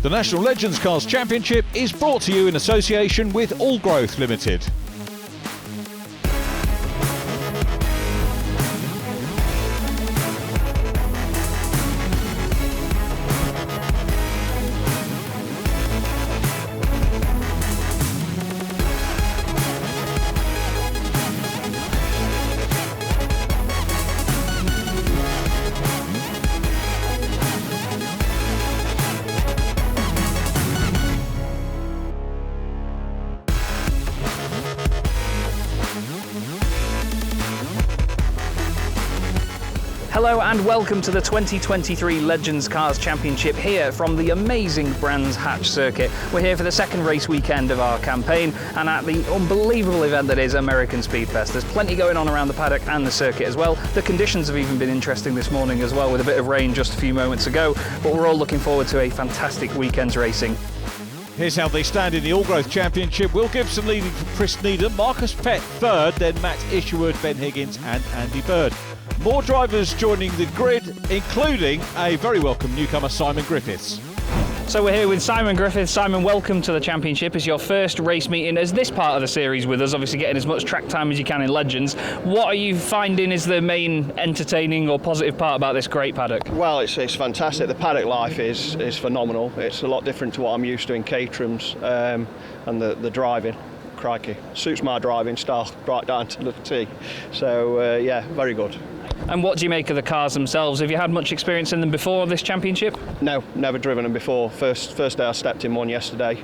The National Legends Cars Championship is brought to you in association with All Growth Limited. Hello and welcome to the 2023 Legends Cars Championship here from the amazing Brands Hatch circuit. We're here for the second race weekend of our campaign and at the unbelievable event that is American Speedfest. There's plenty going on around the paddock and the circuit as well. The conditions have even been interesting this morning as well, with a bit of rain just a few moments ago, but we're all looking forward to a fantastic weekend's racing. Here's how they stand in the All Growth Championship. Will Gibson leading from Chris Needham, Marcus Pett third, then Matt Isherwood, Ben Higgins and Andy Bird. More drivers joining the grid, including a very welcome newcomer, Simon Griffiths. So we're here with Simon Griffiths. Simon, welcome to the championship. It's your first race meeting as this part of the series with us, obviously getting as much track time as you can in Legends. What are you finding is the main entertaining or positive part about this great paddock? Well, it's fantastic. The paddock life is phenomenal. It's a lot different to what I'm used to in Caterham's, and the driving. Crikey, suits my driving style right down to the T. So yeah, very good. And what do you make of the cars themselves? Have you had much experience in them before this championship? No, never driven them before. First day I stepped in one yesterday.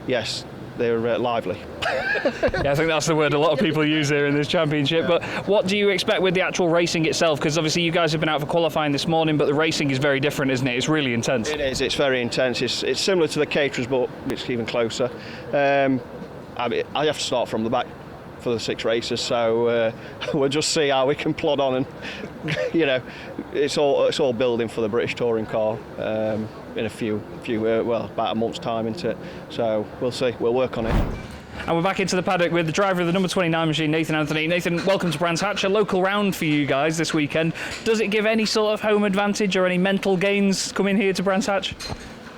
Yes, they're lively. Yeah, I think that's the word a lot of people use here in this championship. But what do you expect with the actual racing itself? Because obviously you guys have been out for qualifying this morning, but the racing is very different, isn't it? It's really intense. It is. It's very intense. It's similar to the Caterers, but it's even closer. I have to start from the back for the 6 races, so we'll just see how we can plod on, and you know, it's all building for the British touring car in a few about a month's time into it, so we'll see. We'll work on it. And we're back into the paddock with the driver of the number 29 machine, Nathan Anthony. Nathan, welcome to Brands Hatch, a local round for you guys this weekend. Does it give any sort of home advantage or any mental gains coming here to Brands Hatch?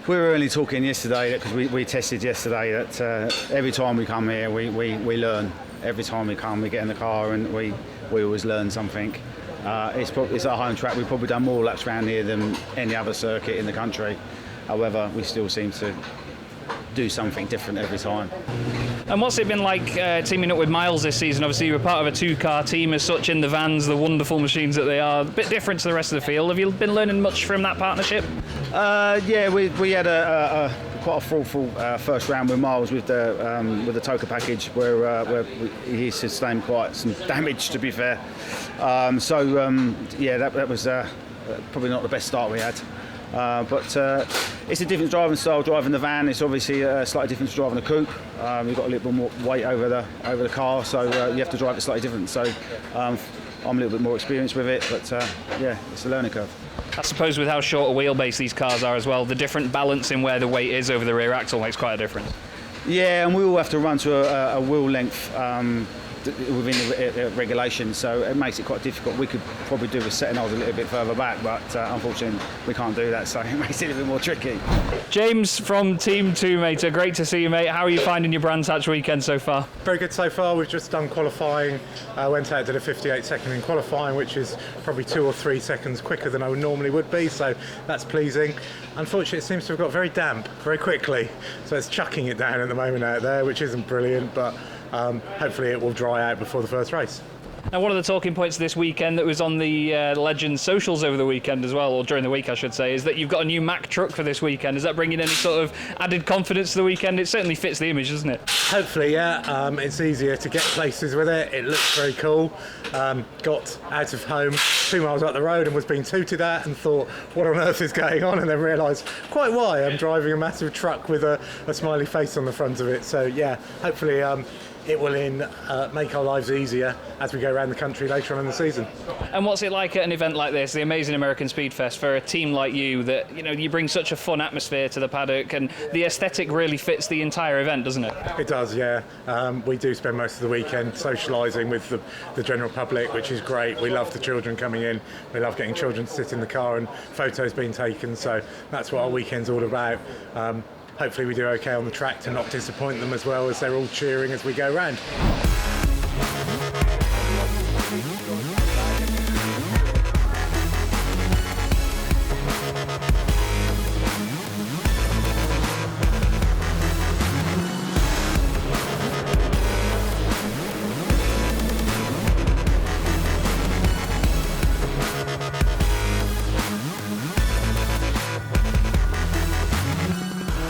We were only talking yesterday, because we tested yesterday, that every time we come here we learn. Every time we come, we get in the car and we always learn something. It's our home track. We've probably done more laps around here than any other circuit in the country. However, we still seem to do something different every time. And what's it been like teaming up with Miles this season? Obviously you were part of a 2-car team as such in the vans, the wonderful machines that they are, a bit different to the rest of the field. Have you been learning much from that partnership? Yeah, we had quite a fruitful first round with Miles with the Toka package, where he sustained quite some damage, to be fair. Yeah, that was probably not the best start we had. But it's a different driving style. Driving the van, it's obviously slightly different to driving a coupe. You've got a little bit more weight over the car, so you have to drive it slightly different. So I'm a little bit more experienced with it, but yeah, it's a learning curve. I suppose with how short a wheelbase these cars are as well, the different balance in where the weight is over the rear axle makes quite a difference. Yeah, and we all have to run to a wheel length within the regulations, so it makes it quite difficult. We could probably do with setting ours a little bit further back, but unfortunately we can't do that, so it makes it a little bit more tricky. James from Team 2, mate, great to see you, mate. How are you finding your Brands Hatch weekend so far? Very good so far. We've just done qualifying. I went out, did a 58 second in qualifying, which is probably 2 or 3 seconds quicker than I normally would be, so that's pleasing. Unfortunately, it seems to have got very damp very quickly, so it's chucking it down at the moment out there, which isn't brilliant, but hopefully it will dry out before the first race. Now, one of the talking points this weekend that was on the Legends socials over the weekend as well, or during the week I should say, is that you've got a new Mack truck for this weekend. Is that bringing any sort of added confidence to the weekend? It certainly fits the image, doesn't it? Hopefully, yeah. It's easier to get places with it. It looks very cool. Got out of home 2 miles up the road and was being tooted at and thought, what on earth is going on? And then realised quite why I'm driving a massive truck with a smiley face on the front of it. So yeah, hopefully it will make our lives easier as we go around the country later on in the season. And what's it like at an event like this, the amazing American Speedfest, for a team like you that, you know, you bring such a fun atmosphere to the paddock, and the aesthetic really fits the entire event, doesn't it? It does, yeah. We do spend most of the weekend socialising with the general public, which is great. We love the children coming in. We love getting children to sit in the car and photos being taken. So that's what our weekend's all about. Hopefully we do okay on the track to not disappoint them, as well as they're all cheering as we go round.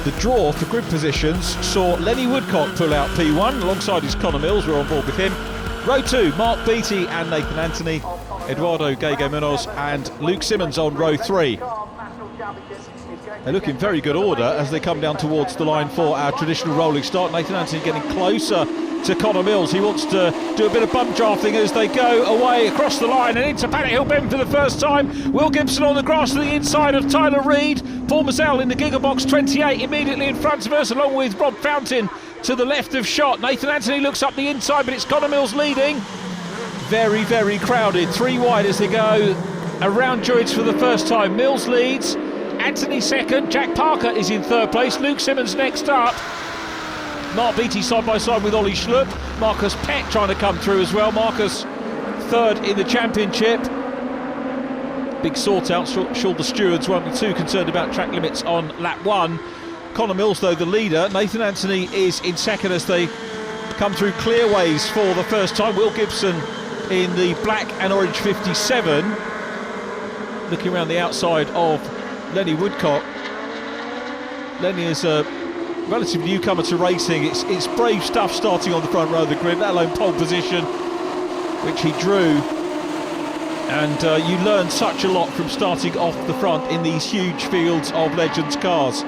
The draw for grid positions saw Lenny Woodcock pull out P1 alongside his Connor Mills. We're on board with him. Row 2, Mark Beattie and Nathan Anthony, Eduardo Gege-Munoz and Luke Simmons on row 3. They look in very good order as they come down towards the line for our traditional rolling start. Nathan Anthony getting closer to Connor Mills. He wants to do a bit of bump drafting as they go away across the line and into Paddock Hill Bend for the first time. Will Gibson on the grass to the inside of Tyler Reid. Paul Mazzell in the Gigabox 28 immediately in front of us, along with Rob Fountain to the left of shot. Nathan Anthony looks up the inside, but it's Connor Mills leading. Very, very crowded. 3 wide as they go around Druids for the first time. Mills leads. Anthony second. Jack Parker is in third place. Luke Simmons next up. Mark Beattie side by side with Ollie Schlupp. Marcus Peck trying to come through as well. Marcus third in the championship. Big sort out. Sure the stewards won't be too concerned about track limits on lap 1. Connor Mills though the leader. Nathan Anthony is in second as they come through clearways for the first time. Will Gibson in the black and orange 57. Looking around the outside of Lenny Woodcock. Lenny is a relative newcomer to racing. It's brave stuff starting on the front row of the grid, let alone pole position, which he drew. And you learn such a lot from starting off the front in these huge fields of Legends cars.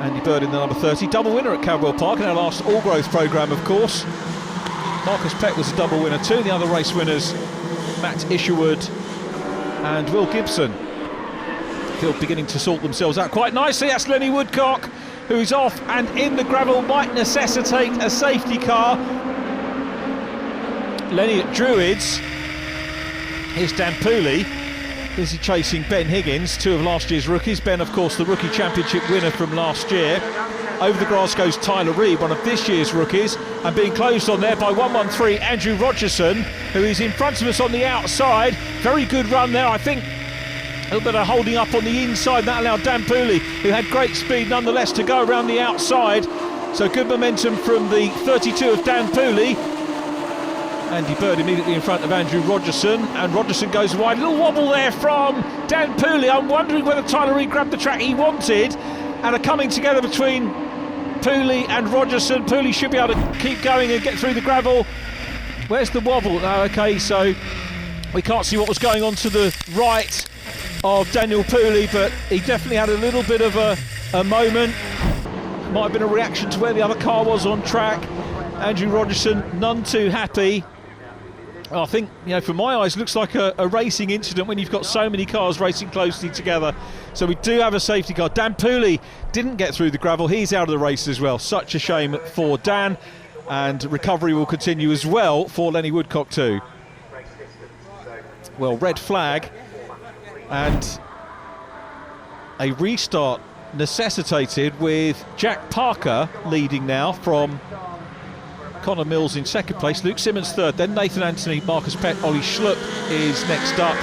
Andy Bird in the number 30, double winner at Cadwell Park in our last All-Growth programme, of course. Marcus Peck was a double winner too. The other race winners, Matt Isherwood and Will Gibson. Field beginning to sort themselves out quite nicely. That's Lenny Woodcock, who's off and in the gravel, might necessitate a safety car. Lenny at Druids. Here's Dan Pooley, busy chasing Ben Higgins, 2 of last year's rookies. Ben, of course, the rookie championship winner from last year. Over the grass goes Tyler Reid, one of this year's rookies, and being closed on there by 113 Andrew Rogerson, who is in front of us on the outside. Very good run there, I think. A little bit of holding up on the inside. That allowed Dan Pooley, who had great speed nonetheless, to go around the outside. So good momentum from the 32 of Dan Pooley. Andy Bird immediately in front of Andrew Rogerson, and Rogerson goes wide. A little wobble there from Dan Pooley. I'm wondering whether Tyler Reid grabbed the track he wanted, and are coming together between Pooley and Rogerson. Pooley should be able to keep going and get through the gravel. Where's the wobble? Oh, okay, so we can't see what was going on to the right of Daniel Pooley, but he definitely had a little bit of a moment. Might have been a reaction to where the other car was on track. Andrew Rogerson none too happy. I think, you know, from my eyes, looks like a racing incident when you've got so many cars racing closely together. So we do have a safety car. Dan Pooley didn't get through the gravel. He's out of the race as well. Such a shame for Dan. And recovery will continue as well for Lenny Woodcock too. Well, red flag. And a restart necessitated with Jack Parker leading now from Connor Mills in second place, Luke Simmons third, then Nathan Anthony, Marcus Peck, Ollie Schlupp is next up,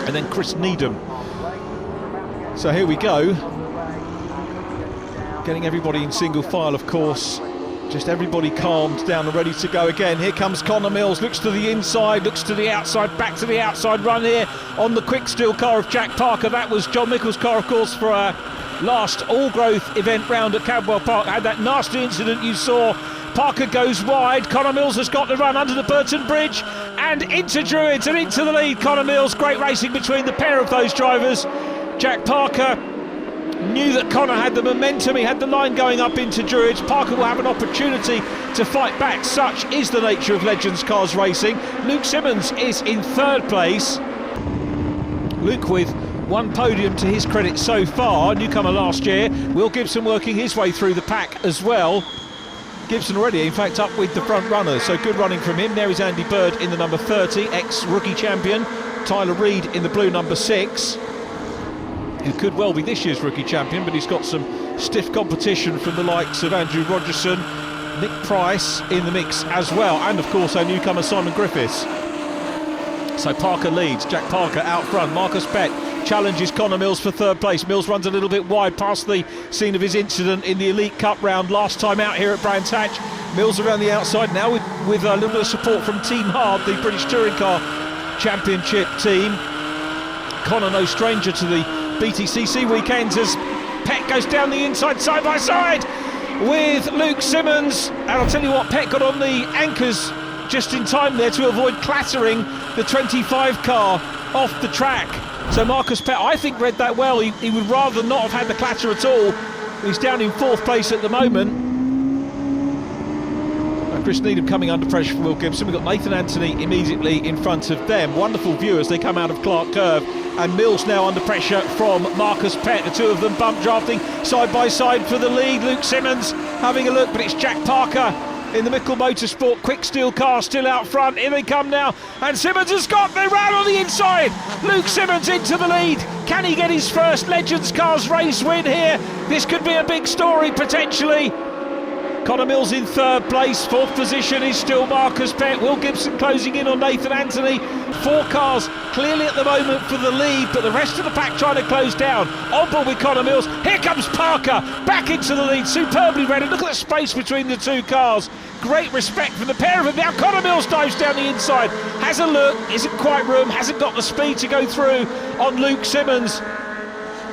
and then Chris Needham. So here we go, getting everybody in single file, of course, just everybody calmed down and ready to go again. Here comes Connor Mills, looks to the inside, looks to the outside, back to the outside run here on the quick steel car of Jack Parker. That was John Mickle's car, of course, for our last All-Growth event round at Cadwell Park. Had that nasty incident you saw. Parker goes wide. Connor Mills has got the run under the Burton Bridge and into Druids and into the lead. Connor Mills, great racing between the pair of those drivers. Jack Parker knew that Connor had the momentum, he had the line going up into Druids. Parker will have an opportunity to fight back. Such is the nature of Legends Cars Racing. Luke Simmons is in third place. Luke with one podium to his credit so far, newcomer last year. Will Gibson working his way through the pack as well. Gibson already, in fact, up with the front runners, so good running from him. There is Andy Bird in the number 30, ex-rookie champion. Tyler Reid in the blue number 6, who could well be this year's rookie champion, but he's got some stiff competition from the likes of Andrew Rogerson, Nick Price in the mix as well, and of course our newcomer Simon Griffiths. So Parker leads, Jack Parker out front. Marcus Pett challenges Connor Mills for third place. Mills runs a little bit wide past the scene of his incident in the Elite Cup round last time out here at Brands Hatch. Mills around the outside now with a little bit of support from Team Hard, the British Touring Car Championship team. Connor no stranger to the BTCC weekends as Pett goes down the inside side by side with Luke Simmons, and I'll tell you what, Pett got on the anchors just in time there to avoid clattering the 25 car off the track. So Marcus Pett, I think, read that well. He would rather not have had the clatter at all. He's down in fourth place at the moment. Chris Needham coming under pressure from Will Gibson. We've got Nathan Anthony immediately in front of them. Wonderful view as they come out of Clark Curve. And Mills now under pressure from Marcus Pett. The two of them bump drafting side by side for the lead. Luke Simmons having a look, but it's Jack Parker in the Mickle Motorsport quick steel car still out front. Here they come now, and Simmons has got the round on the inside. Luke Simmons into the lead. Can he get his first Legends Cars race win here? This could be a big story potentially. Connor Mills in third place. Fourth position is still Marcus Pett. Will Gibson closing in on Nathan Anthony. 4 cars clearly at the moment for the lead, but the rest of the pack trying to close down. On board with Connor Mills. Here comes Parker back into the lead, superbly ready. Look at the space between the 2 cars. Great respect for the pair of them. Now Connor Mills dives down the inside, has a look, isn't quite room, hasn't got the speed to go through on Luke Simmons.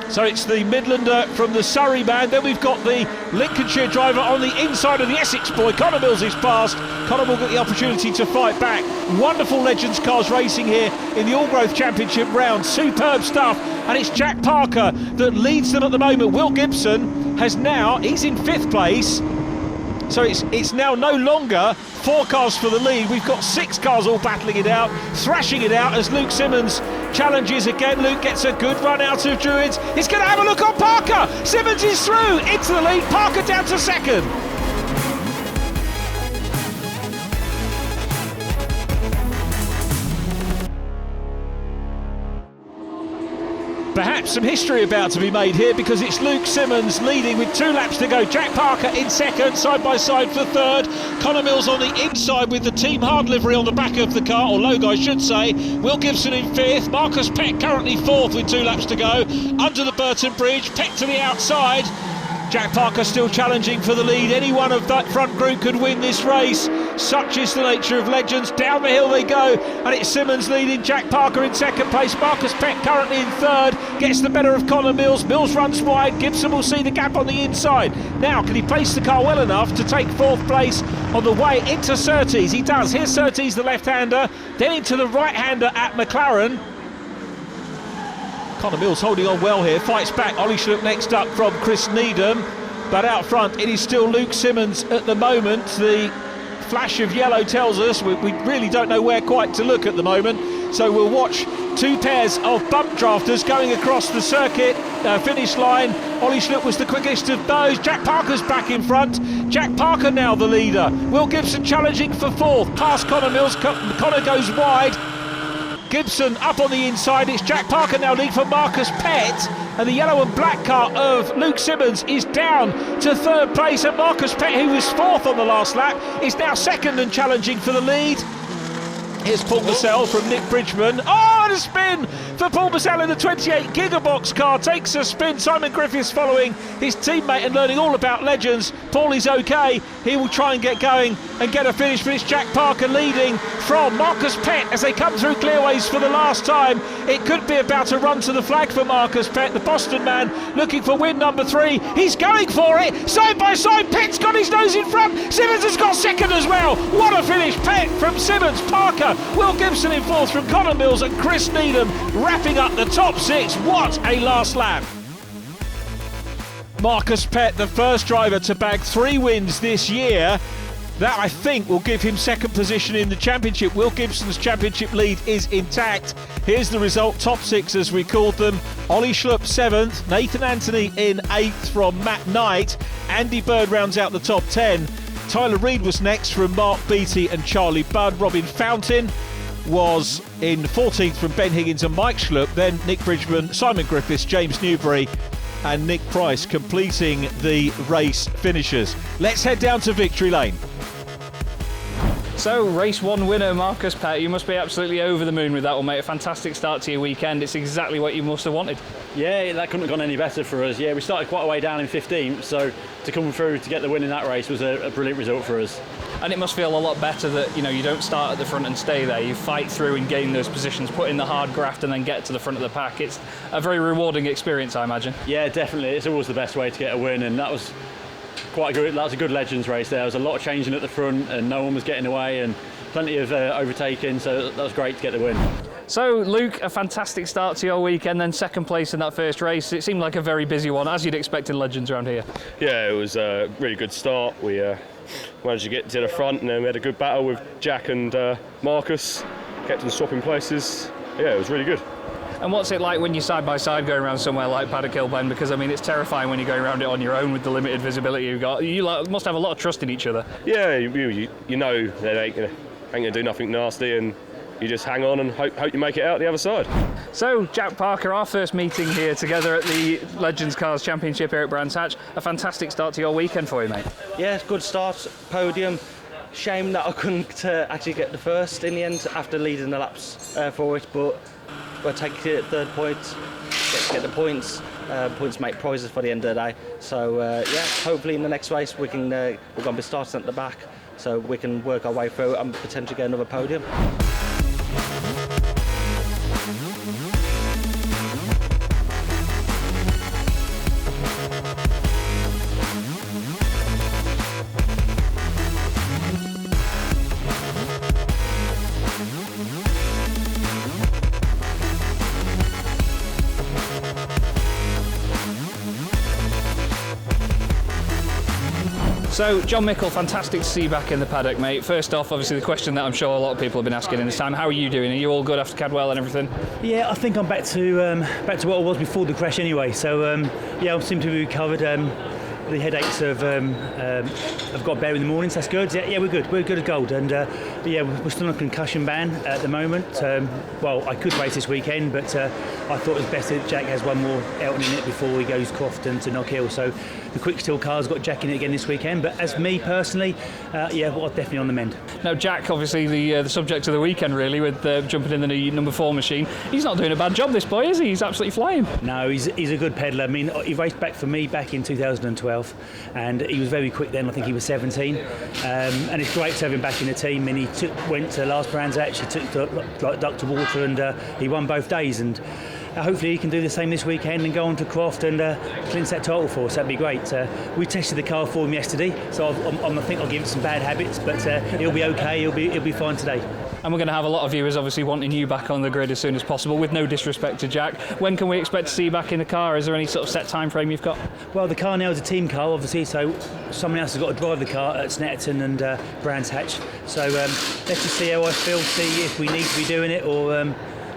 So it's the Midlander from the Surrey man. Then we've got the Lincolnshire driver on the inside of the Essex boy. Connor Mills is past. Connor will get the opportunity to fight back. Wonderful Legends Cars racing here in the All-Growth Championship round. Superb stuff. And it's Jack Parker that leads them at the moment. Will Gibson he's in 5th place. So it's now no longer 4 cars for the lead. We've got 6 cars all battling it out, thrashing it out as Luke Simmons challenges again. Luke gets a good run out of Druids. He's going to have a look on Parker. Simmons is through into the lead. Parker down to 2nd. Perhaps some history about to be made here, because it's Luke Simmons leading with 2 laps to go. Jack Parker in 2nd, side by side for 3rd. Connor Mills on the inside with the Team Hard livery on the back of the car, or logo I should say. Will Gibson in 5th. Marcus Pett currently 4th with 2 laps to go. Under the Burton Bridge, Pett to the outside. Jack Parker still challenging for the lead. Any one of that front group could win this race. Such is the nature of Legends. Down the hill they go, and it's Simmons leading. Jack Parker in 2nd place. Marcus Pett currently in 3rd. Gets the better of Connor Mills. Mills runs wide. Gibson will see the gap on the inside. Now, can he place the car well enough to take 4th place on the way into Surtees? He does. Here's Surtees, the left-hander. Then into the right-hander at McLaren. Connor Mills holding on well here, fights back. Ollie Schlupp next up from Chris Needham, but out front it is still Luke Simmons at the moment. The flash of yellow tells us we really don't know where quite to look at the moment, so we'll watch 2 pairs of bump drafters going across the circuit finish line. Ollie Schlupp was the quickest of those. Jack Parker's back in front. Jack Parker now the leader. Will Gibson challenging for 4th, past Connor Mills. Connor goes wide. Gibson up on the inside. It's Jack Parker now lead for Marcus Pett, and the yellow and black car of Luke Simmons is down to 3rd place, and Marcus Pett, who was 4th on the last lap, is now 2nd and challenging for the lead. Here's Paul Massell from Nick Bridgman. Oh, and a spin for Paul Massell in the 28 Gigabox car. Takes a spin. Simon Griffiths following his teammate and learning all about Legends. Paul is okay. He will try and get going and get a finish, but it's Jack Parker leading from Marcus Pett as they come through clearways for the last time. It could be about a run to the flag for Marcus Pett, the Boston man, looking for win number 3. He's going for it. Side by side, Pett's got his nose in front. Simmons has got 2nd as well. What a finish. Pett from Simmons. Parker, Will Gibson in 4th from Connor Mills, and Chris Needham wrapping up the top 6. What a last lap. Marcus Pett, the first driver to bag 3 wins this year. That, I think, will give him second position in the championship. Will Gibson's championship lead is intact. Here's the result, top 6 as we called them. Ollie Schlupp 7th, Nathan Anthony in 8th from Matt Knight. Andy Bird rounds out the top 10. Tyler Reid was next from Mark Beattie and Charlie Budd. Robin Fountain was in 14th from Ben Higgins and Mike Schlupp. Then Nick Bridgman, Simon Griffiths, James Newbury and Nick Price completing the race finishers. Let's head down to Victory Lane. So, race 1 winner Marcus Pett, you must be absolutely over the moon with that one, mate. A fantastic start to your weekend. It's exactly what you must have wanted. Yeah, that couldn't have gone any better for us. Yeah, we started quite a way down in 15th, so to come through to get the win in that race was a brilliant result for us. And it must feel a lot better that, you know, you don't start at the front and stay there. You fight through and gain those positions, put in the hard graft and then get to the front of the pack. It's a very rewarding experience, I imagine. Yeah, definitely. It's always the best way to get a win, and that was quite good. That was a good Legends race there. There was a lot of changing at the front and no one was getting away and plenty of overtaking, so that was great to get the win. So, Luke, a fantastic start to your weekend, then second place in that first race. It seemed like a very busy one, as you'd expect in Legends around here. Yeah, it was a really good start. We managed to get to the front and then we had a good battle with Jack and Marcus, kept them swapping places. Yeah, it was really good. And what's it like when you're side by side going around somewhere like Paddock Kilburn? Because I mean, it's terrifying when you're going around it on your own with the limited visibility you've got. You must have a lot of trust in each other. Yeah, you know they ain't gonna do nothing nasty, and you just hang on and hope you make it out the other side. So, Jack Parker, our first meeting here together at the Legends Cars Championship here at Brands Hatch. A fantastic start to your weekend for you, mate. Yeah, good start, podium. Shame that I couldn't actually get the first in the end after leading the laps for it, but we'll take it at third point, get the points. Points make prizes for the end of the day. So yeah, hopefully in the next race we're going to be starting at the back, so we can work our way through and potentially get another podium. So, John Mickle, fantastic to see you back in the paddock, mate. First off, obviously the question that I'm sure a lot of people have been asking in this time, how are you doing? Are you all good after Cadwell and everything? Yeah, I think I'm back to what I was before the crash anyway. So yeah, I seem to be recovered. The headaches have got better in the mornings. That's good. Yeah, we're good. We're good as gold. And yeah, we're still on a concussion ban at the moment. Well, I could race this weekend, but I thought it was best that Jack has one more Elton in it before he goes Crofton to Knock Hill. So the Quick Steel car's got Jack in it again this weekend. But as me personally, yeah, well, definitely on the mend. Now, Jack, obviously the subject of the weekend, really, with jumping in the new number 4 machine. He's not doing a bad job, this boy, is he? He's absolutely flying. No, he's a good peddler. I mean, he raced back for me back in 2012, and he was very quick then. I think he was 17, and it's great to have him back in the team. And he went to last Brands Hatch. He took like duck to water, and he won both days. And hopefully he can do the same this weekend and go on to Croft and clinch that title for us. That'd be great. We tested the car for him yesterday, so I think I'll give him some bad habits, but he'll be okay. He'll be fine today. And we're going to have a lot of viewers obviously wanting you back on the grid as soon as possible, with no disrespect to Jack. When can we expect to see you back in the car? Is there any sort of set time frame you've got? Well, the car now is a team car, obviously, so someone else has got to drive the car at Snetterton and Brands Hatch. So let's just see how I feel, see if we need to be doing it, or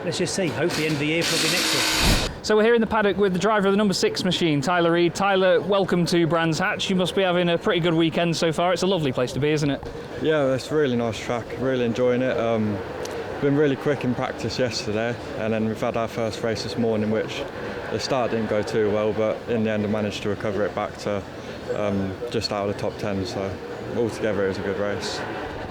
let's just see. Hopefully end of the year, probably next year. So we're here in the paddock with the driver of the number 6 machine, Tyler Reid. Tyler, welcome to Brands Hatch. You must be having a pretty good weekend so far. It's a lovely place to be, isn't it? Yeah, it's a really nice track. Really enjoying it. Been really quick in practice yesterday, and then we've had our first race this morning, which the start didn't go too well, but in the end I managed to recover it back to just out of the top 10. So altogether it was a good race.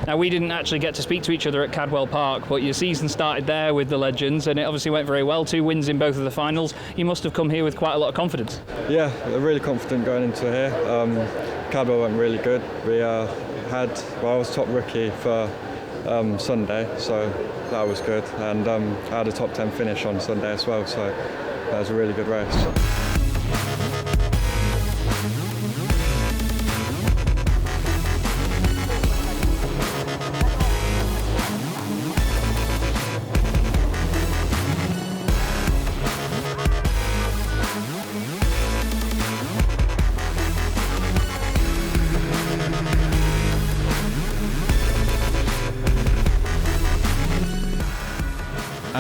Now, we didn't actually get to speak to each other at Cadwell Park, but your season started there with the Legends, and it obviously went very well. 2 wins in both of the finals. You must have come here with quite a lot of confidence. Yeah, we're really confident going into here. Cadwell went really good. We I was top rookie for Sunday, so that was good. And I had a top 10 finish on Sunday as well, so that was a really good race.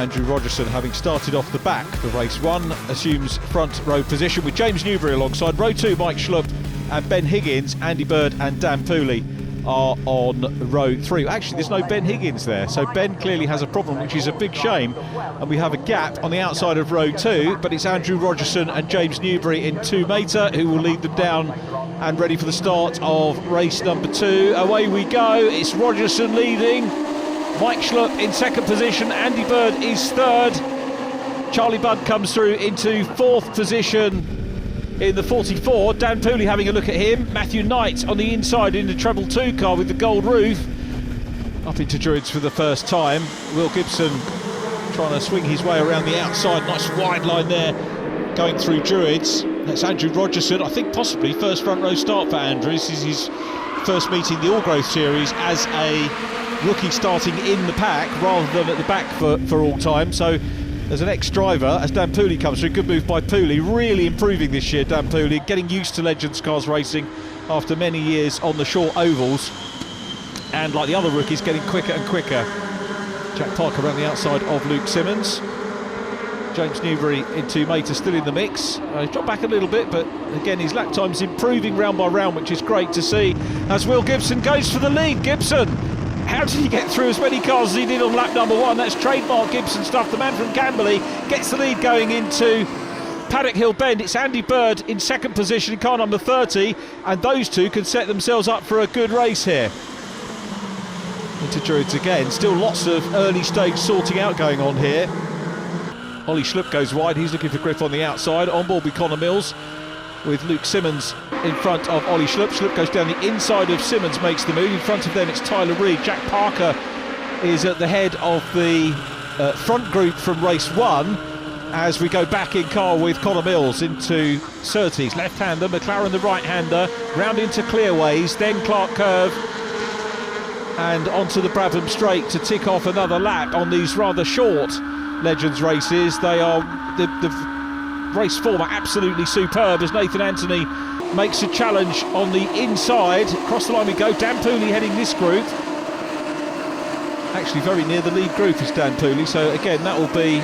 Andrew Rogerson, having started off the back for race 1, assumes front row position with James Newbury alongside. Row 2, Mike Schlupp and Ben Higgins. Andy Bird and Dan Pooley are on row 3. Actually, there's no Ben Higgins there, so Ben clearly has a problem, which is a big shame, and we have a gap on the outside of row 2, but it's Andrew Rogerson and James Newbury in 2 metre who will lead them down and ready for the start of race number 2. Away we go. It's Rogerson leading, Mike Schlupp in 2nd position, Andy Bird is 3rd, Charlie Budd comes through into 4th position in the 44. Dan Pooley having a look at him. Matthew Knight on the inside in the treble 2 car with the gold roof, up into Druids for the first time. Will Gibson trying to swing his way around the outside, nice wide line there going through Druids. That's Andrew Rogerson, I think possibly first front row start for Andrew. This is his first meeting the Allgrowth Series as a rookie, starting in the pack rather than at the back for all time. So there's an ex-driver as Dan Pooley comes through. Good move by Pooley, really improving this year. Dan Pooley getting used to Legends Cars racing after many years on the short ovals, and like the other rookies, getting quicker and quicker. Jack Parker around the outside of Luke Simmons. James Newbury in 2 metres, still in the mix. He's dropped back a little bit, but again his lap time's improving round by round, which is great to see as Will Gibson goes for the lead. Gibson, how did he get through as many cars as he did on lap number 1? That's trademark Gibson stuff. The man from Camberley gets the lead going into Paddock Hill Bend. It's Andy Bird in 2nd position in car number 30, and those two can set themselves up for a good race here. Into Druids again, still lots of early stage sorting out going on here. Ollie Schlupp goes wide, he's looking for grip on the outside. On board with Connor Mills, with Luke Simmons in front of Ollie Schlupp. Schlupp goes down the inside of Simmons, makes the move. In front of them it's Tyler Reid. Jack Parker is at the head of the front group from race 1 as we go back in car with Connor Mills into Surtees. Left-hander, McLaren the right-hander, round into Clearways, then Clark Curve and onto the Brabham Straight to tick off another lap on these rather short Legends races. They are the race form are absolutely superb as Nathan Anthony makes a challenge on the inside. Across the line we go. Dan Pooley heading this group, actually very near the lead group is Dan Pooley, so again that will be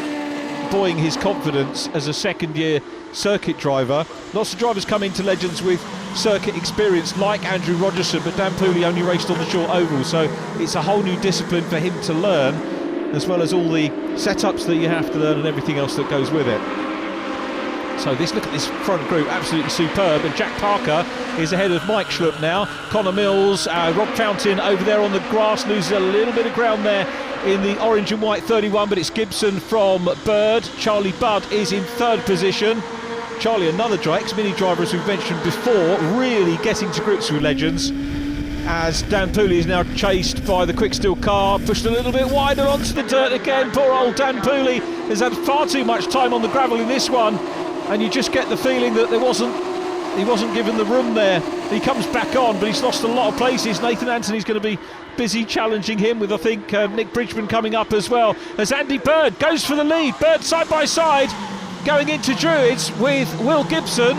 buoying his confidence as a 2nd year circuit driver. Lots of drivers come into Legends with circuit experience like Andrew Rogerson, but Dan Pooley only raced on the short oval, so it's a whole new discipline for him to learn, as well as all the setups that you have to learn and everything else that goes with it. So look at this front group, absolutely superb, and Jack Parker is ahead of Mike Schlupp now. Connor Mills, Rob Fountain over there on the grass, loses a little bit of ground there in the orange and white 31, but it's Gibson from Bird. Charlie Budd is in 3rd position. Charlie, another ex-mini driver as we've mentioned before, really getting to grips with Legends, as Dan Pooley is now chased by the quick steel car, pushed a little bit wider onto the dirt again. Poor old Dan Pooley has had far too much time on the gravel in this one, and you just get the feeling that he wasn't given the room there. He comes back on, but he's lost a lot of places. Nathan Anthony's going to be busy challenging him, with I think Nick Bridgman coming up as well, as Andy Bird goes for the lead. Bird side by side going into Druids with Will Gibson.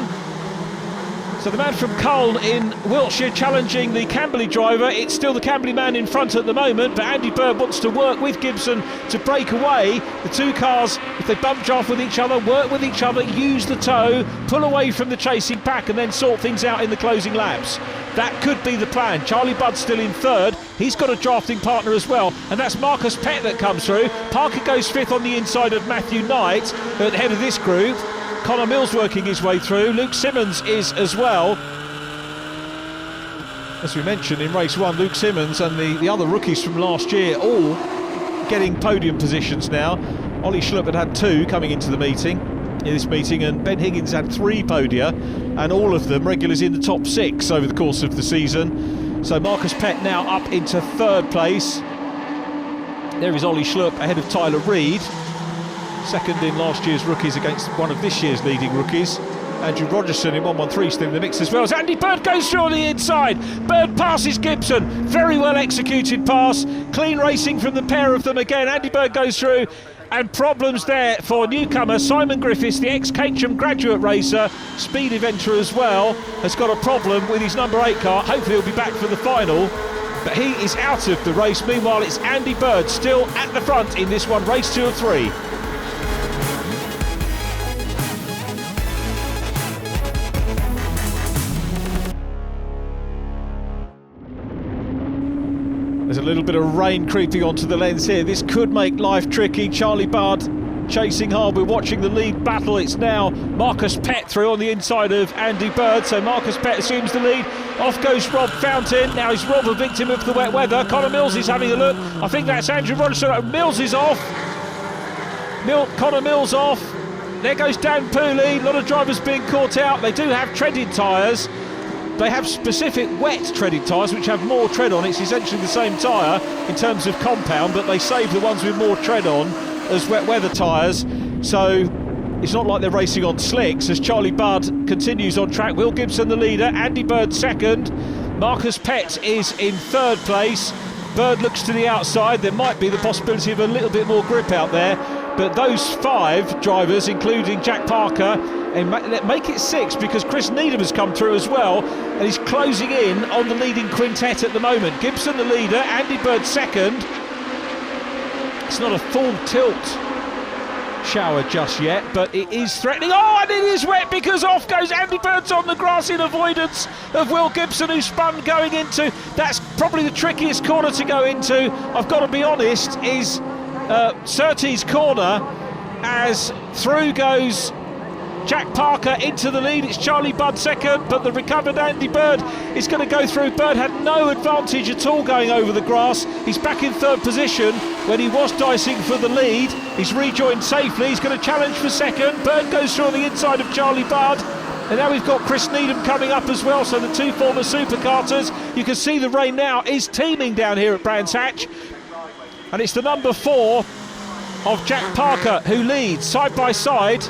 So the man from Culm in Wiltshire challenging the Camberley driver. It's still the Camberley man in front at the moment, but Andy Bird wants to work with Gibson to break away. The two cars, if they bump off with each other, work with each other, use the tow, pull away from the chasing pack and then sort things out in the closing laps. That could be the plan. Charlie Budd still in 3rd. He's got a drafting partner as well, and that's Marcus Pett that comes through. Parker goes 5th on the inside of Matthew Knight at the head of this group. Connor Mills working his way through. Luke Simmons is as well. As we mentioned in race 1, Luke Simmons and the other rookies from last year all getting podium positions now. Ollie Schlupp had 2 coming into the meeting, and Ben Higgins had 3 podia, and all of them regulars in the top 6 over the course of the season. So Marcus Pett now up into 3rd place. There is Ollie Schlupp ahead of Tyler Reid, 2nd in last year's rookies against one of this year's leading rookies. Andrew Rogerson in 113 still in the mix as well, as Andy Bird goes through on the inside. Bird passes Gibson, very well executed pass, clean racing from the pair of them again. Andy Bird goes through, and problems there for newcomer Simon Griffiths, the ex-Caterham graduate racer, speed eventer as well, has got a problem with his number 8 car. Hopefully he'll be back for the final. but he is out of the race. Meanwhile, it's Andy Bird still at the front in this one, race 2 of 3. There's a little bit of rain creeping onto the lens here. This could make life tricky. Charlie Budd chasing hard. We're watching the lead battle. It's now Marcus Pett through on the inside of Andy Bird. So Marcus Pett assumes the lead. Off goes Rob Fountain. Now is Rob a victim of the wet weather? Connor Mills is having a look. I think that's Andrew Rogerson. Mills is off. Connor Mills off. There goes Dan Pooley. A lot of drivers being caught out. They do have treaded tyres. They have specific wet treaded tyres which have more tread on. It's essentially the same tyre in terms of compound, but they save the ones with more tread on as wet weather tyres. So it's not like they're racing on slicks as Charlie Budd continues on track. Will Gibson the leader, Andy Bird second, Marcus Pett is in third place. Bird looks to the outside. There might be the possibility of a little bit more grip out there, but those 5 drivers, including Jack Parker, and make it 6 because Chris Needham has come through as well and he's closing in on the leading quintet at the moment. Gibson the leader, Andy Bird second. It's not a full tilt shower just yet, but it is threatening. Oh, and it is wet because off goes Andy Bird's on the grass in avoidance of Will Gibson, who spun going into, that's probably the trickiest corner to go into, I've got to be honest, is Surtees corner, as through goes Jack Parker into the lead. It's Charlie Budd second, but the recovered Andy Bird is going to go through. Bird had no advantage at all going over the grass. He's back in third position when he was dicing for the lead. He's rejoined safely. He's going to challenge for second. Bird goes through on the inside of Charlie Budd. And now we've got Chris Needham coming up as well, so the 2 former supercarters. You can see the rain now is teeming down here at Brands Hatch. And it's the number 4 of Jack Parker who leads side by side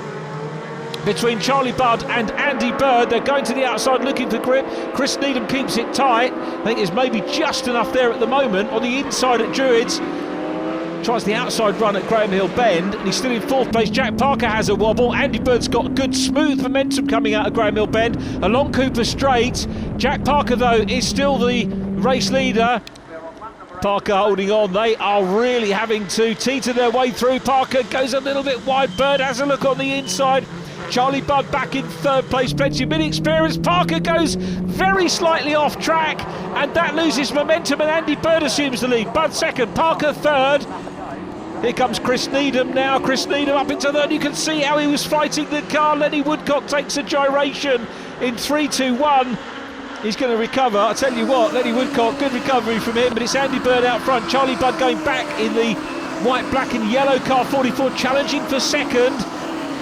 between Charlie Budd and Andy Bird. They're going to the outside looking for grip. Chris Needham keeps it tight. I think there's maybe just enough there at the moment. On the inside at Druids, tries the outside run at Graham Hill Bend, and he's still in 4th place. Jack Parker has a wobble. Andy Bird's got good smooth momentum coming out of Graham Hill Bend along Cooper Straight. Jack Parker though is still the race leader. Parker holding on. They are really having to teeter their way through. Parker goes a little bit wide. Bird has a look on the inside. Charlie Budd back in 3rd place, plenty of mid-experience. Parker goes very slightly off track, and that loses momentum, and Andy Bird assumes the lead. Budd second, Parker third. Here comes Chris Needham now. Chris Needham up into third. You can see how he was fighting the car. Lenny Woodcock takes a gyration in 3-2-1. He's going to recover. I tell you what, Lenny Woodcock, good recovery from him, but it's Andy Bird out front. Charlie Budd going back in the white, black and yellow car 44, challenging for second.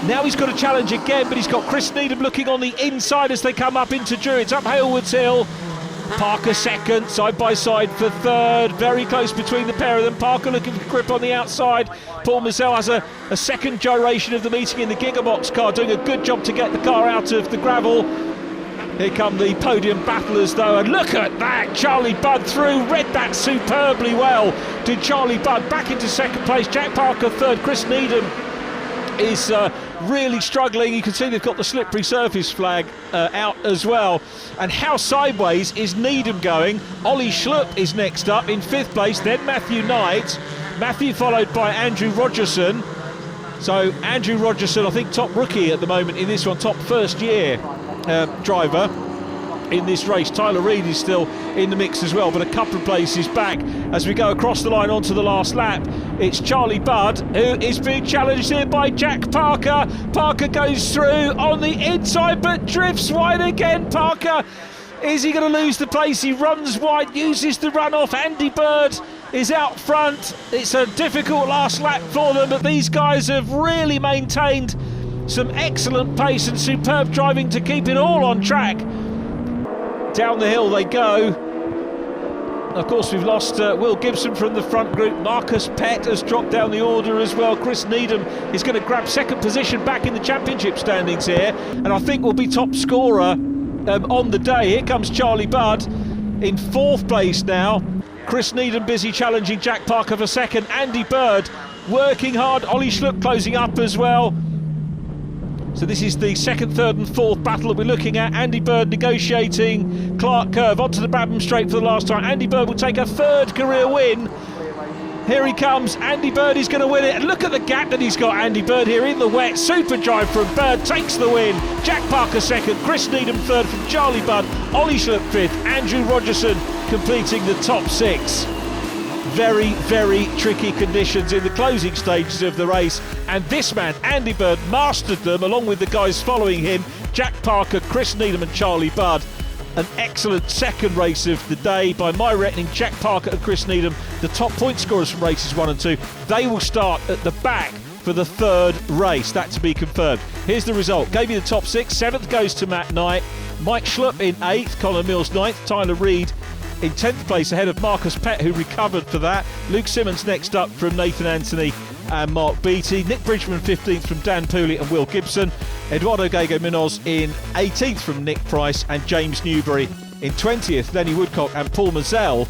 Now he's got to challenge again, but he's got Chris Needham looking on the inside as they come up into Druids, up Halewoods Hill. Parker second, side by side for third, very close between the pair of them. Parker looking for grip on the outside. Paul Mazel has a second gyration of the meeting in the Gigabox car, doing a good job to get the car out of the gravel. Here come the podium battlers though, and look at that, Charlie Budd through, read that superbly well. Did Charlie Budd back into second place, Jack Parker third, Chris Needham is really struggling. You can see they've got the slippery surface flag out as well. And how sideways is Needham going? Ollie Schlupp is next up in 5th place, then Matthew Knight. Matthew followed by Andrew Rogerson. So Andrew Rogerson, I think top rookie at the moment in this one, top first year driver in this race. Tyler Reid is still in the mix as well, but a couple of places back as we go across the line onto the last lap. It's Charlie Budd who is being challenged here by Jack Parker. Parker goes through on the inside but drifts wide again. Parker, is he going to lose the place? He runs wide, uses the runoff. Andy Bird is out front. It's a difficult last lap for them, but these guys have really maintained some excellent pace and superb driving to keep it all on track. Down the hill they go. Of course, we've lost Will Gibson from the front group. Marcus Pett has dropped down the order as well. Chris Needham is going to grab second position back in the championship standings here, and I think will be top scorer on the day. Here comes Charlie Budd in 4th place now. Chris Needham busy challenging Jack Parker for second. Andy Bird working hard. Ollie Schlupp closing up as well. So this is the second, third and fourth battle that we're looking at. Andy Bird negotiating Clark Curve onto the Brabham Straight for the last time. Andy Bird will take a third career win. Here he comes. Andy Bird is going to win it. And look at the gap that he's got, Andy Bird, here in the wet. Super drive from Bird, takes the win. Jack Parker second, Chris Needham third from Charlie Budd. Ollie Schlupp fifth, Andrew Rogerson completing the top six. Very, very tricky conditions in the closing stages of the race, and this man, Andy Bird, mastered them along with the guys following him, Jack Parker, Chris Needham and Charlie Budd. An excellent second race of the day by my reckoning. Jack Parker and Chris Needham, the top point scorers from races 1 and 2. They will start at the back for the third race. That to be confirmed. Here's the result. Gave you the top six. Seventh goes to Matt Knight. Mike Schlupp in 8th. Colin Mills 9th. Tyler Reid in 10th place ahead of Marcus Pett, who recovered for that. Luke Simmons next up from Nathan Anthony and Mark Beattie. Nick Bridgman 15th from Dan Pooley and Will Gibson. Eduardo Gago Munoz in 18th from Nick Price, and James Newbury in 20th. Lenny Woodcock and Paul Mazzell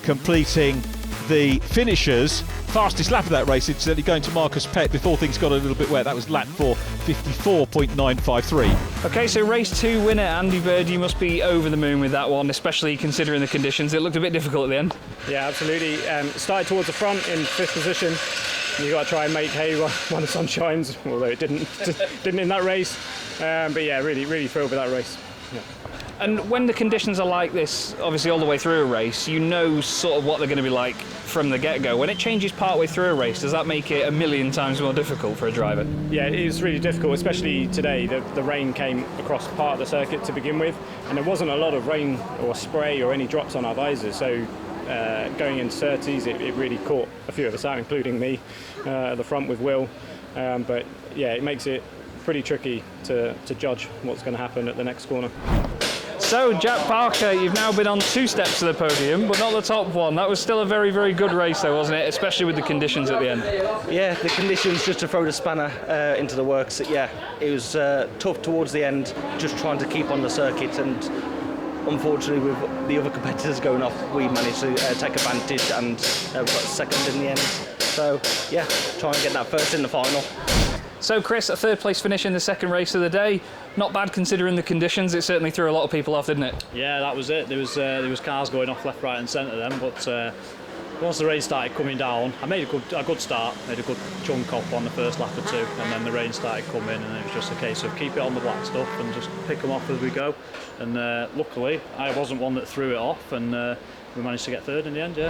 completing the finishers. Fastest lap of that race, incidentally, going to Marcus Pett before things got a little bit wet. That was lap 4, 54.953. Okay, so race 2 winner Andy Bird, you must be over the moon with that one, especially considering the conditions. It looked a bit difficult at the end. Yeah, absolutely. Started towards the front in 5th position. You've got to try and make hay while the sun shines, although it didn't in that race. But yeah, really thrilled with that race. Yeah. And when the conditions are like this, obviously all the way through a race, you know sort of what they're going to be like from the get-go. When it changes partway through a race, does that make it a million times more difficult for a driver? Yeah, it was really difficult, especially today. The rain came across part of the circuit to begin with, and there wasn't a lot of rain or spray or any drops on our visors, so going in 30s, it really caught a few of us out, including me, at the front with Will. But yeah, it makes it pretty tricky to judge what's going to happen at the next corner. So, Jack Parker, you've now been on 2 steps to the podium, but not the top one. That was still a very, very good race, though, wasn't it? Especially with the conditions at the end. Yeah, the conditions, just to throw the spanner into the works. Yeah, it was tough towards the end, just trying to keep on the circuit, and unfortunately, with the other competitors going off, we managed to take advantage and got second in the end. So, yeah, try and get that first in the final. So, Chris, a 3rd place finish in the second race of the day. Not bad considering the conditions. It certainly threw a lot of people off, didn't it? Yeah, that was it. There was cars going off left, right and centre then, but once the rain started coming down, I made a good start, made a good chunk up on the first lap or 2, and then the rain started coming, and it was just a case of keep it on the black stuff and just pick them off as we go. And luckily, I wasn't one that threw it off, and we managed to get 3rd in the end, yeah.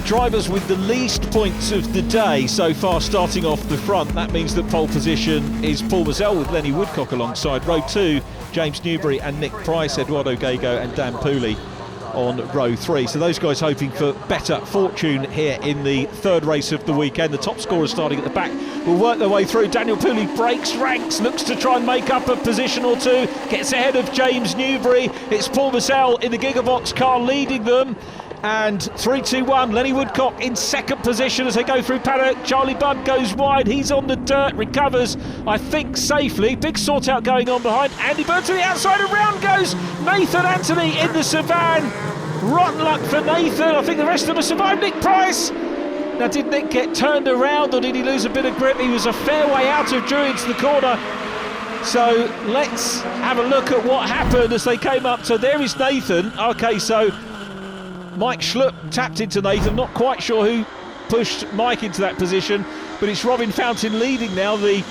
Drivers with the least points of the day so far starting off the front. That means that pole position is Paul Mazzell with Lenny Woodcock alongside. Row 2, James Newbury and Nick Price, Eduardo Gago and Dan Pooley on row 3. So those guys hoping for better fortune here in the 3rd race of the weekend. The top scorers starting at the back will work their way through. Daniel Pooley breaks ranks, looks to try and make up a position or 2, gets ahead of James Newbury. It's Paul Mazzell in the Gigabox car leading them. And 3-2-1, Lenny Woodcock in 2nd position as they go through paddock. Charlie Budd goes wide, he's on the dirt, recovers, I think, safely. Big sort out going on behind. Andy Bird to the outside, and round goes Nathan Anthony in the Savannah. Rotten luck for Nathan. I think the rest of them have survived. Nick Price. Now, did Nick get turned around or did he lose a bit of grip? He was a fair way out of Druids the corner. So let's have a look at what happened as they came up. So there is Nathan. Okay, so Mike Schlupp tapped into Nathan, not quite sure who pushed Mike into that position. but it's Robin Fountain leading now, the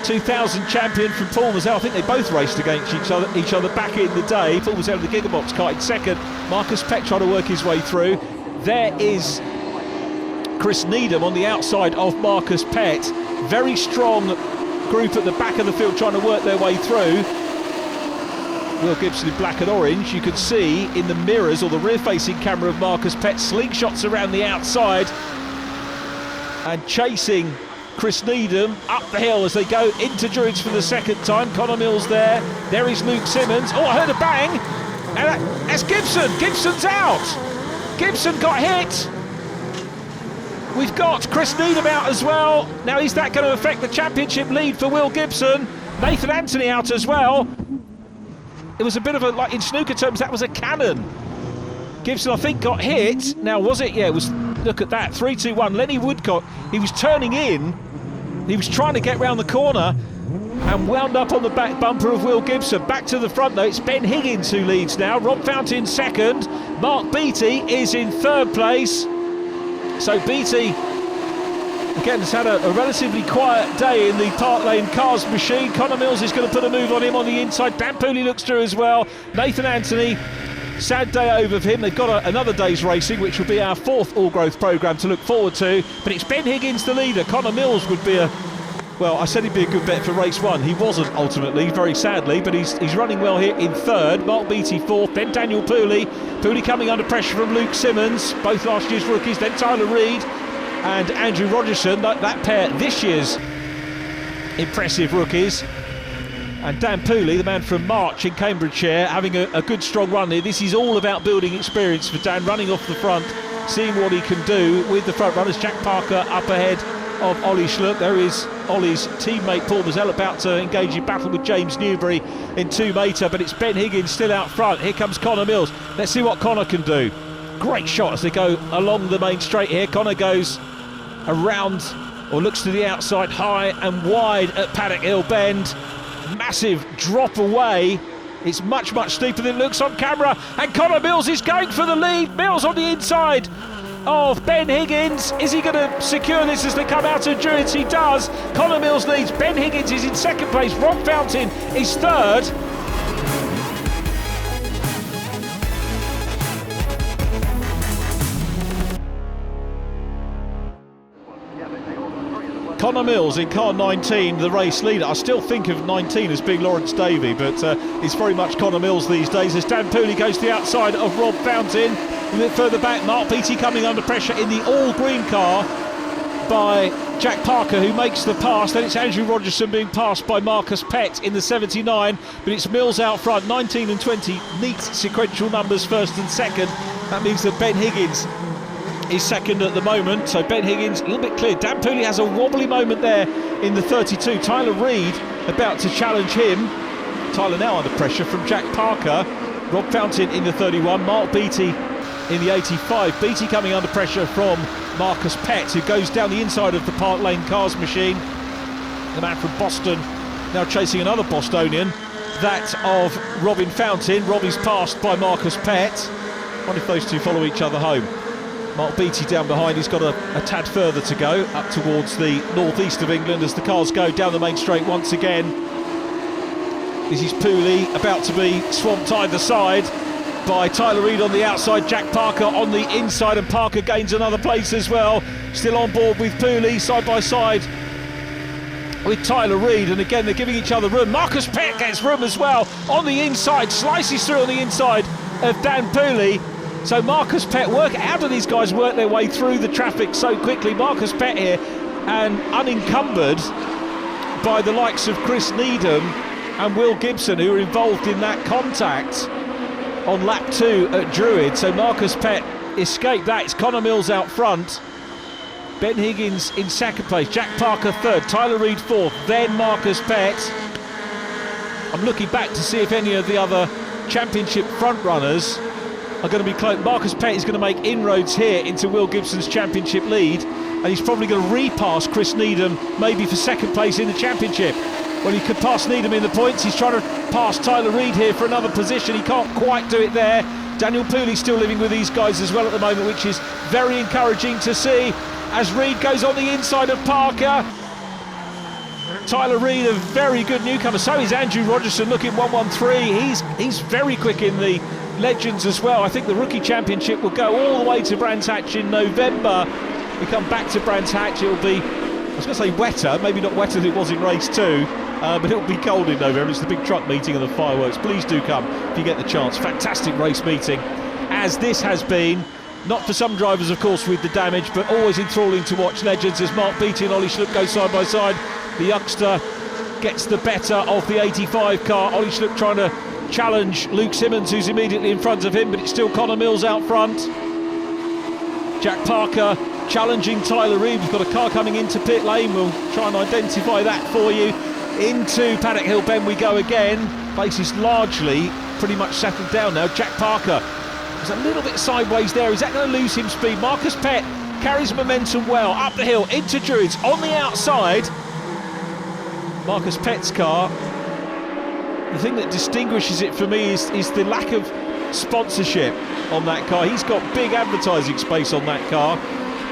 2000 champion from Paul Mazel. I think they both raced against each other back in the day. Paul Mazel in the Gigabox car in second. Marcus Peck trying to work his way through. There is Chris Needham on the outside of Marcus Pett. Very strong group at the back of the field trying to work their way through. Will Gibson in black and orange. You can see in the mirrors or the rear-facing camera of Marcus Pett slingshots around the outside and chasing Chris Needham up the hill as they go into Druids for the second time. Connor Mills there. There is Luke Simmons. Oh, I heard a bang. And that's Gibson. Gibson's out. Gibson got hit. We've got Chris Needham out as well. Now, is that going to affect the championship lead for Will Gibson? Nathan Anthony out as well. It was a bit of a, like in snooker terms, that was a cannon. Gibson, I think, got hit. Now, was it? Yeah, it was. Look at that. 3-2-1. Lenny Woodcock, he was turning in. He was trying to get round the corner and wound up on the back bumper of Will Gibson. Back to the front, though. It's Ben Higgins who leads now. Rob Fountain second. Mark Beattie is in third place. So Beattie, again, has had a relatively quiet day in the Park Lane Cars machine. Connor Mills is going to put a move on him on the inside. Dan Pooley looks through as well. Nathan Anthony, sad day over for him. They've got another day's racing, which will be our fourth all-growth programme to look forward to. But it's Ben Higgins the leader. Connor Mills would be well, I said he'd be a good bet for race one. He wasn't ultimately, very sadly, but he's running well here in third. Mark Beattie fourth, then Daniel Pooley. Pooley coming under pressure from Luke Simmons, both last year's rookies. Then Tyler Reid and Andrew Rogerson, that pair this year's impressive rookies. And Dan Pooley, the man from March in Cambridgeshire, having a good strong run here. This is all about building experience for Dan, running off the front, seeing what he can do with the front runners. Jack Parker up ahead of Ollie Schluck. There is Ollie's teammate Paul Mazel about to engage in battle with James Newbury in 2-metre, but it's Ben Higgins still out front. Here comes Connor Mills. Let's see what Connor can do. Great shot as they go along the main straight here. Connor goes around, or looks to the outside, high and wide at Paddock Hill Bend. Massive drop away. It's much, much steeper than it looks on camera, and Connor Mills is going for the lead. Mills on the inside of Ben Higgins. Is he going to secure this as they come out of Druids? He does. Connor Mills leads. Ben Higgins is in second place. Rob Fountain is third. Connor Mills in car 19, the race leader. I still think of 19 as being Lawrence Davey, but it's very much Connor Mills these days as Dan Pooley goes to the outside of Rob Fountain. A bit further back, Mark Beattie coming under pressure in the all-green car by Jack Parker, who makes the pass. Then it's Andrew Rogerson being passed by Marcus Pett in the 79, but it's Mills out front. 19 and 20, neat sequential numbers, first and second. That means that Ben Higgins is second at the moment, so Ben Higgins a little bit clear. Dan Pooley has a wobbly moment there in the 32. Tyler Reid about to challenge him. Tyler now under pressure from Jack Parker. Rob Fountain in the 31, Mark Beattie in the 85. Beattie coming under pressure from Marcus Pett, who goes down the inside of the Park Lane Cars machine. The man from Boston now chasing another Bostonian, that of Robin Fountain. Robbie's passed by Marcus Pett. I wonder if those two follow each other home. Mark Beattie down behind, he's got a tad further to go up towards the northeast of England as the cars go down the main straight once again. This is Pooley about to be swamped either side by Tyler Reid on the outside, Jack Parker on the inside, and Parker gains another place as well. Still on board with Pooley, side by side with Tyler Reid, and again they're giving each other room. Marcus Pett gets room as well on the inside, slices through on the inside of Dan Pooley. So Marcus Pett, how do these guys work their way through the traffic so quickly? Marcus Pett here, and unencumbered by the likes of Chris Needham and Will Gibson, who are involved in that contact on lap 2 at Druid. So Marcus Pett escaped that. It's Connor Mills out front. Ben Higgins in second place. Jack Parker third. Tyler Reid fourth. Then Marcus Pett. I'm looking back to see if any of the other championship front runners are going to be close. Marcus Pett is going to make inroads here into Will Gibson's championship lead, and he's probably going to repass Chris Needham, maybe for second place in the championship. Well, he could pass Needham in the points. He's trying to pass Tyler Reid here for another position. He can't quite do it there. Daniel Pooley still living with these guys as well at the moment, which is very encouraging to see. as Reed goes on the inside of Parker. Tyler Reed, a very good newcomer. So is Andrew Rogerson, looking 1:13. He's very quick in the Legends as well. I think the Rookie Championship will go all the way to Brands Hatch in November. We come back to Brands Hatch, it'll be, I was going to say wetter, maybe not wetter than it was in race 2, but it'll be cold in November. It's the big truck meeting and the fireworks. Please do come if you get the chance. Fantastic race meeting, as this has been. Not for some drivers, of course, with the damage, but always enthralling to watch Legends as Mark Beattie and Ollie Schlupp go side by side. The youngster gets the better of the 85 car. Ollie Schlupp trying to challenge Luke Simmons, who's immediately in front of him, but it's still Connor Mills out front. Jack Parker challenging Tyler Reed. We've got a car coming into pit lane. We'll try and identify that for you. Into Paddock Hill Bend we go again. Place is largely pretty much settled down now. Jack Parker was a little bit sideways there. Is that going to lose him speed? Marcus Pett carries momentum well up the hill into Druids on the outside. Marcus Pett's car, the thing that distinguishes it for me is the lack of sponsorship on that car. He's got big advertising space on that car,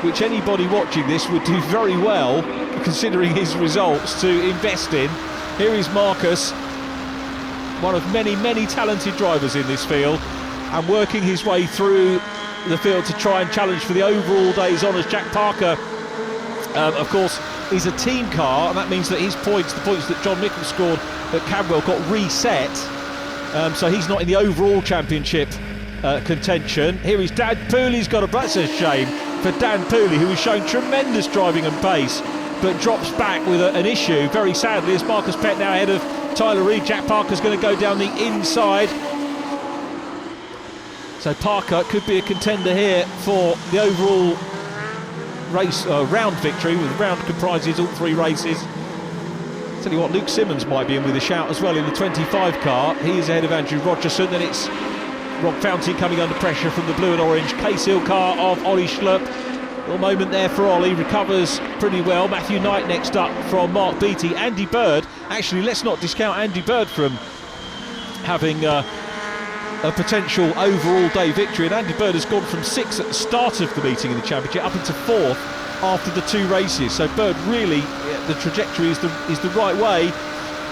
which anybody watching this would do very well, considering his results, to invest in. Here is Marcus, one of many, many talented drivers in this field, and working his way through the field to try and challenge for the overall day's honours. Jack Parker, of course, is a team car, and that means that his points, the points that John Mickle scored at Cadwell, got reset, so he's not in the overall championship contention. Here is Dan Pooley's got a, that's a shame for Dan Pooley, who has shown tremendous driving and pace, but drops back with an issue, very sadly, as Marcus Pett now ahead of Tyler Reed. Jack Parker's going to go down the inside, so Parker could be a contender here for the overall race round victory, with the round comprises all 3 races. Tell you what, Luke Simmons might be in with a shout as well in the 25 car. He is ahead of Andrew Rogerson. Then it's Rob Fountain coming under pressure from the blue and orange Case Hill car of Ollie Schlupp. Little moment there for Ollie, recovers pretty well. Matthew Knight next up from Mark Beattie. Andy Bird, actually let's not discount Andy Bird from having a potential overall day victory, and Andy Bird has gone from 6th at the start of the meeting in the championship up into 4th after the 2 races. So Bird, really, the trajectory is the right way,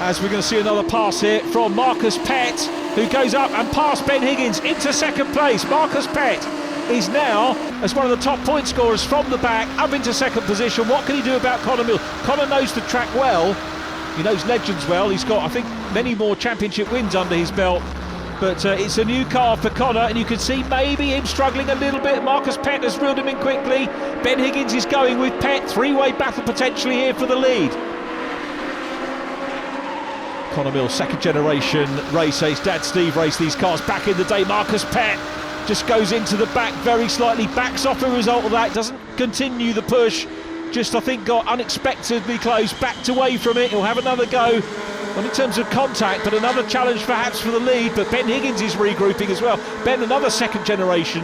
as we're going to see another pass here from Marcus Pett, who goes up and past Ben Higgins into 2nd place. Marcus Pett is now, as one of the top point scorers from the back, up into 2nd position. What can he do about Connor Mills? Connor knows the track well, he knows Legends well, he's got, I think, many more championship wins under his belt. But it's a new car for Connor, and you can see maybe him struggling a little bit. Marcus Pett has reeled him in quickly. Ben Higgins is going with Pett. 3-way battle potentially here for the lead. Connor Mills, 2nd generation racer. His dad Steve raced these cars back in the day. Marcus Pett just goes into the back very slightly, backs off a result of that, doesn't continue the push. Just, I think, got unexpectedly close, backed away from it. He'll have another go. Not in terms of contact, but another challenge perhaps for the lead. But Ben Higgins is regrouping as well. Ben, another 2nd generation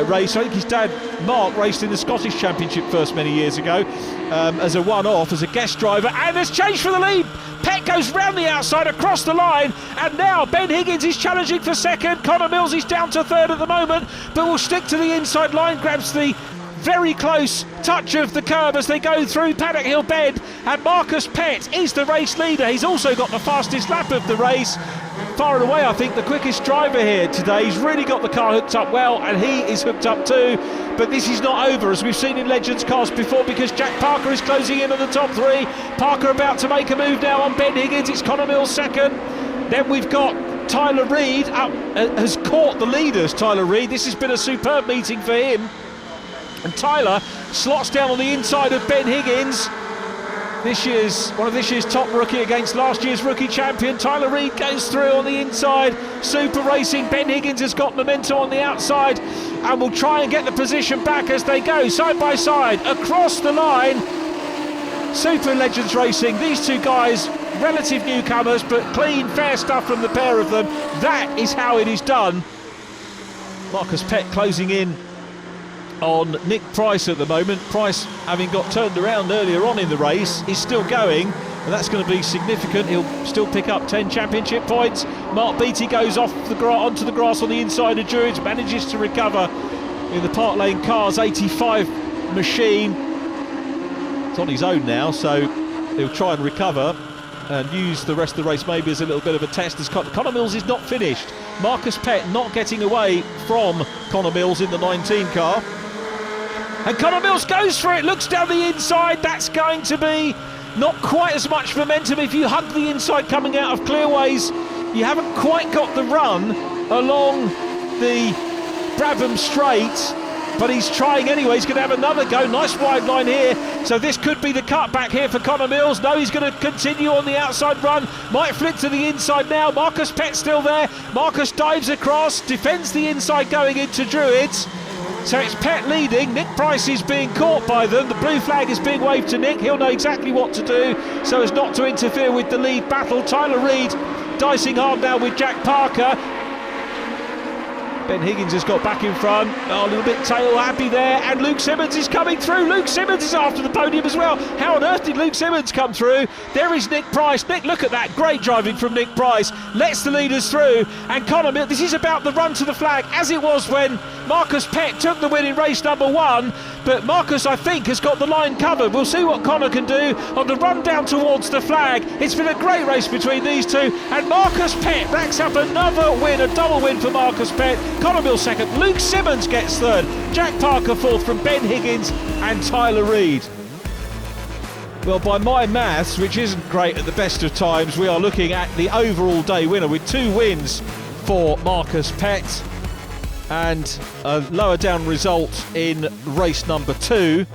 race. I think his dad Mark raced in the Scottish Championship first many years ago as a one-off, as a guest driver, and there's change for the lead. Pett goes round the outside across the line, and now Ben Higgins is challenging for 2nd. Connor Mills is down to 3rd at the moment, but will stick to the inside line, grabs the very close touch of the curb as they go through Paddock Hill Bend, and Marcus Pett is the race leader. He's also got the fastest lap of the race, far and away I think the quickest driver here today. He's really got the car hooked up well, and he is hooked up too. But this is not over, as we've seen in Legends cars before, because Jack Parker is closing in on the top 3. Parker about to make a move now on Ben Higgins. It's Connor Mills 2nd. Then we've got Tyler Reed up, has caught the leaders. Tyler Reed, this has been a superb meeting for him. And Tyler slots down on the inside of Ben Higgins. One of this year's top rookie against last year's rookie champion. Tyler Reed goes through on the inside. Super racing. Ben Higgins has got momentum on the outside and will try and get the position back as they go side by side across the line. Super Legends racing. These 2 guys, relative newcomers, but clean, fair stuff from the pair of them. That is how it is done. Marcus Pett closing in on Nick Price at the moment. Price, having got turned around earlier on in the race, is still going, and that's going to be significant. He'll still pick up 10 championship points. Mark Beattie goes off onto the grass on the inside of Druids, manages to recover in the Park Lane Cars 85 machine. It's on his own now, so he'll try and recover and use the rest of the race maybe as a little bit of a test. As Connor Mills is not finished. Marcus Pett not getting away from Connor Mills in the 19 car. And Connor Mills goes for it, looks down the inside. That's going to be not quite as much momentum. If you hug the inside coming out of Clearways, you haven't quite got the run along the Brabham Straight. But he's trying anyway. He's going to have another go. Nice wide line here. So this could be the cutback here for Connor Mills. No, he's going to continue on the outside run. Might flip to the inside now. Marcus Pett's still there. Marcus dives across, defends the inside going into Druids. So it's Pett leading. Nick Price is being caught by them. The blue flag is being waved to Nick. He'll know exactly what to do so as not to interfere with the lead battle. Tyler Reid dicing hard now with Jack Parker. Ben Higgins has got back in front. Oh, a little bit tail happy there. And Luke Simmons is coming through. Luke Simmons is after the podium as well. How on earth did Luke Simmons come through? There is Nick Price. Nick, look at that. Great driving from Nick Price. Lets the leaders through. And Connor Mills, this is about the run to the flag, as it was when Marcus Pett took the win in race number 1. But Marcus, I think, has got the line covered. We'll see what Connor can do on the run down towards the flag. It's been a great race between these two. And Marcus Pett racks up another win, a double win for Marcus Pett. Connor Mills second. Luke Simmons gets third. Jack Parker fourth from Ben Higgins and Tyler Reid. Well, by my maths, which isn't great at the best of times, we are looking at the overall day winner with 2 wins for Marcus Pett and a lower down result in race number 2.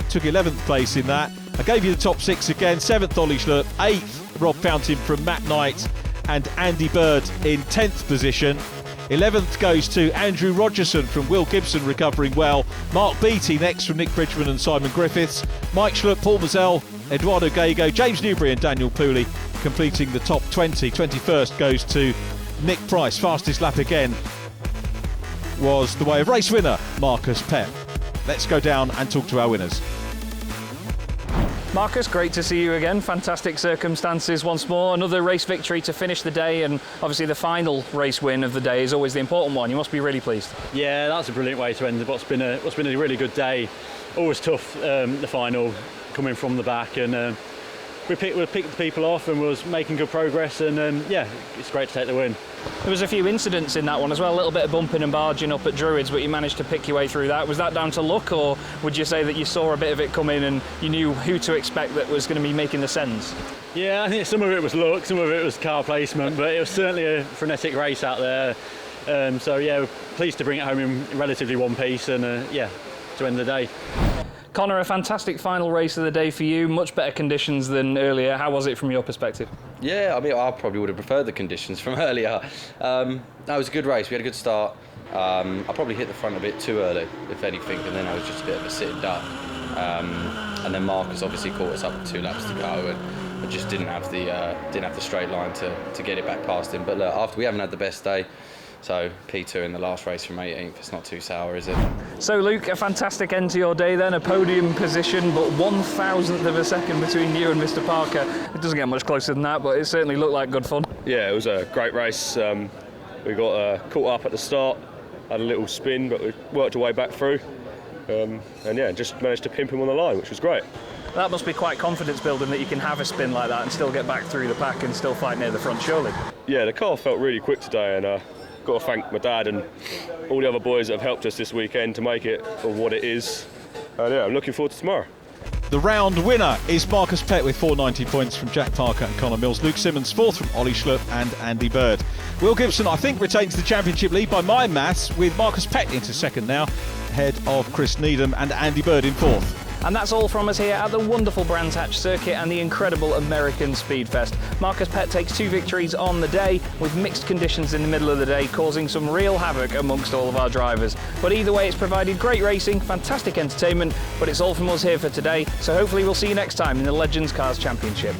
Took 11th place in that. I gave you the top 6 again. 7th Ollie Schlupp, 8th Rob Fountain from Matt Knight and Andy Bird in 10th position. 11th goes to Andrew Rogerson from Will Gibson, recovering well. Mark Beattie next from Nick Bridgman and Simon Griffiths. Mike Schlupp, Paul Mazzell, Eduardo Gallego, James Newbury and Daniel Pooley completing the top 20. 21st goes to Nick Price. Fastest lap again was the way of race winner Marcus Pett. Let's go down and talk to our winners. Marcus, great to see you again. Fantastic circumstances once more. Another race victory to finish the day, and obviously the final race win of the day is always the important one. You must be really pleased. Yeah, that's a brilliant way to end what's been a really good day. Always tough, the final coming from the back, and we picked the people off and was making good progress, and yeah, it's great to take the win. There was a few incidents in that one as well, a little bit of bumping and barging up at Druids, but you managed to pick your way through that. Was that down to luck, or would you say that you saw a bit of it come in and you knew who to expect that was going to be making the sends? Yeah, I think some of it was luck, some of it was car placement, but it was certainly a frenetic race out there. So yeah, we're pleased to bring it home in relatively one piece, and yeah, to end the day. Connor, a fantastic final race of the day for you, much better conditions than earlier. How was it from your perspective? Yeah, I mean, I probably would have preferred the conditions from earlier. It was a good race, we had a good start. I probably hit the front a bit too early, if anything, and then I was just a bit of a sitting duck. And then Marcus obviously caught us up with 2 laps to go, and I just didn't have the straight line to get it back past him. But look, after we haven't had the best day, so P2 in the last race from 18th, it's not too sour, is it? So Luke, a fantastic end to your day then, a podium position, but 1,000th of a second between you and Mr. Parker. It doesn't get much closer than that, but it certainly looked like good fun. Yeah, it was a great race. We got caught up at the start, had a little spin, but we worked our way back through. And yeah, just managed to pimp him on the line, which was great. That must be quite confidence building that you can have a spin like that and still get back through the pack and still fight near the front, surely. Yeah, the car felt really quick today, and got to thank my dad and all the other boys that have helped us this weekend to make it for what it is. And yeah, I'm looking forward to tomorrow. The round winner is Marcus Pett with 490 points from Jack Parker and Connor Mills. Luke Simmons fourth from Ollie Schlupp and Andy Bird. Will Gibson, I think, retains the championship lead by my maths, with Marcus Pett into second now, ahead of Chris Needham and Andy Bird in fourth. And that's all from us here at the wonderful Brands Hatch circuit and the incredible American Speedfest. Marcus Pett takes 2 victories on the day, with mixed conditions in the middle of the day causing some real havoc amongst all of our drivers. But either way, it's provided great racing, fantastic entertainment, but it's all from us here for today, so hopefully we'll see you next time in the Legends Cars Championship.